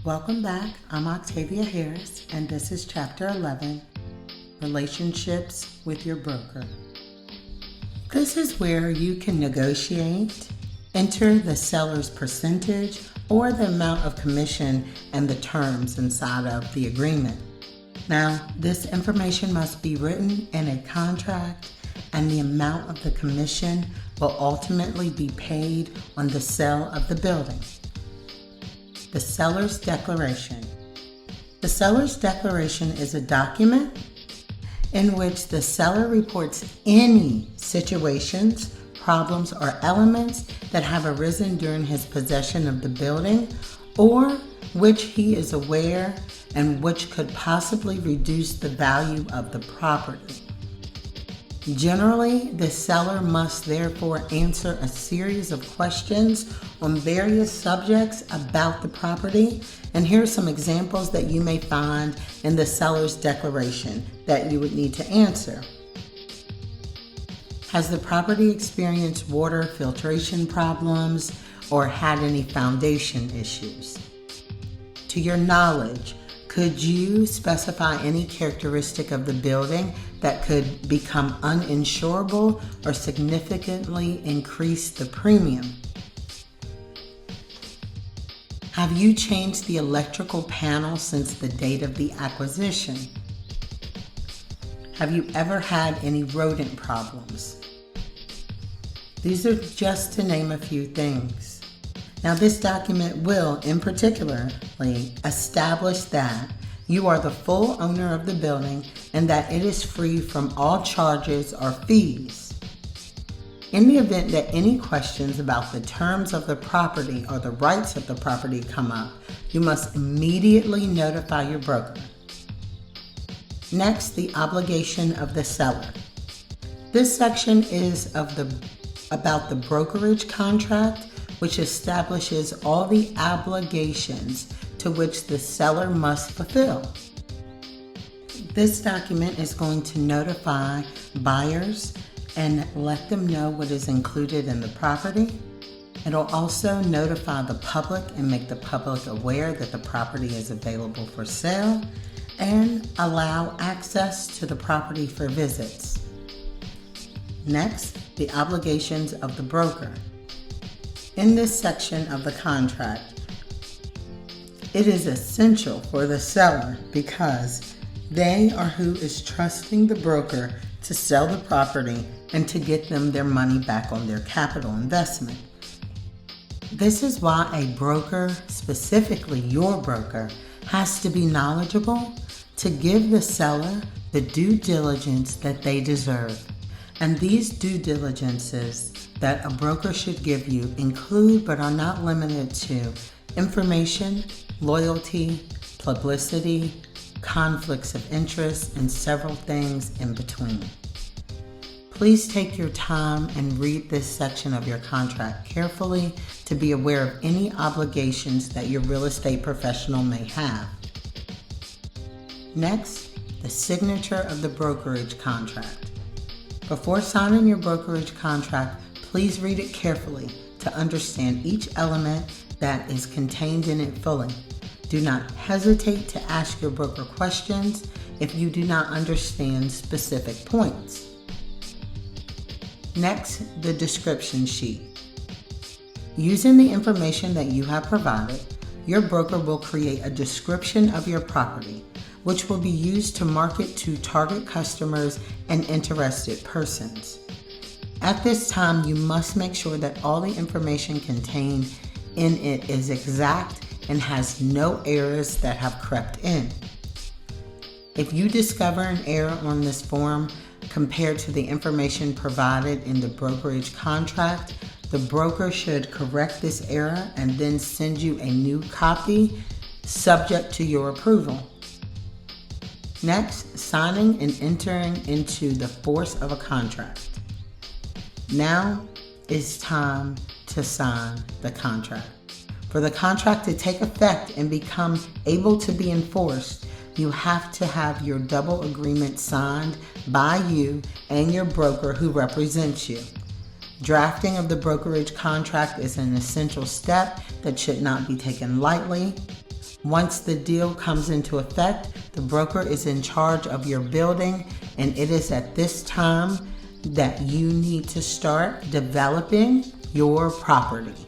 Welcome back. I'm Octavia Harris, and this is Chapter 11, Relationships with Your Broker. This is where you can negotiate, enter the seller's percentage, or the amount of commission and the terms inside of the agreement. Now, this information must be written in a contract, and the amount of the commission will ultimately be paid on the sale of the building. The seller's declaration. The seller's declaration is a document in which the seller reports any situations, problems, or elements that have arisen during his possession of the building or which he is aware and which could possibly reduce the value of the property. Generally, the seller must therefore answer a series of questions on various subjects about the property, and here are some examples that you may find in the seller's declaration that you would need to answer. Has the property experienced water filtration problems or had any foundation issues? To your knowledge, could you specify any characteristic of the building that could become uninsurable or significantly increase the premium? Have you changed the electrical panel since the date of the acquisition? Have you ever had any rodent problems? These are just to name a few things. Now, this document will, in particular, establish that you are the full owner of the building and that it is free from all charges or fees. In the event that any questions about the terms of the property or the rights of the property come up, you must immediately notify your broker. Next, the obligation of the seller. This section is about the brokerage contract, which establishes all the obligations to which the seller must fulfill. This document is going to notify buyers and let them know what is included in the property. It'll also notify the public and make the public aware that the property is available for sale and allow access to the property for visits. Next, the obligations of the broker. In this section of the contract, it is essential for the seller because they are who is trusting the broker to sell the property and to get them their money back on their capital investment. This is why a broker, specifically your broker, has to be knowledgeable to give the seller the due diligence that they deserve. And these due diligences that a broker should give you include but are not limited to information, loyalty, publicity, conflicts of interest, and several things in between. Please take your time and read this section of your contract carefully to be aware of any obligations that your real estate professional may have. Next, the signature of the brokerage contract. Before signing your brokerage contract, please read it carefully to understand each element that is contained in it fully. Do not hesitate to ask your broker questions if you do not understand specific points. Next, the description sheet. Using the information that you have provided, your broker will create a description of your property, which will be used to market to target customers and interested persons. At this time, you must make sure that all the information contained in it is exact and has no errors that have crept in. If you discover an error on this form compared to the information provided in the brokerage contract, the broker should correct this error and then send you a new copy subject to your approval. Next, signing and entering into the force of a contract. Now it's time to sign the contract. For the contract to take effect and become able to be enforced, you have to have your double agreement signed by you and your broker who represents you. Drafting of the brokerage contract is an essential step that should not be taken lightly. Once the deal comes into effect, the broker is in charge of your building, and it is at this time that you need to start developing your property.